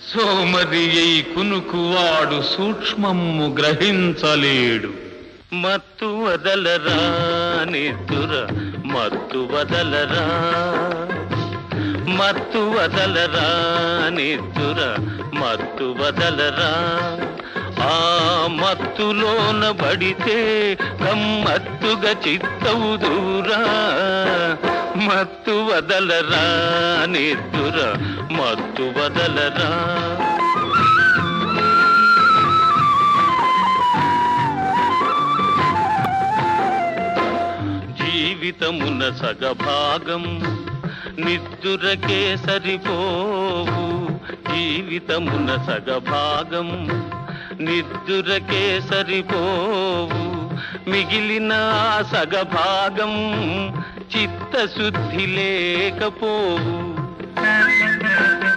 సోమరియై కునుకువాడు సూక్ష్మము గ్రహించలేడు. మత్తు వదలరా నిద్దుర మత్తు వదలరా, మత్తు వదలరా నిద్దుర మత్తు వదలరా. ఆ మత్తులోన బడితే గమ్మత్తుగా చిత్తవుదురా. మత్తు వదలరా నిద్దుర మత్తు వదలరా. జీవితమున సగభాగం నిద్దురకే సరిపోవు. జీవితమున సగభాగం నిద్దురకే సరిపోవు. మిగిలిన సగభాగం చిత్తశుద్ధి లేకపోవు.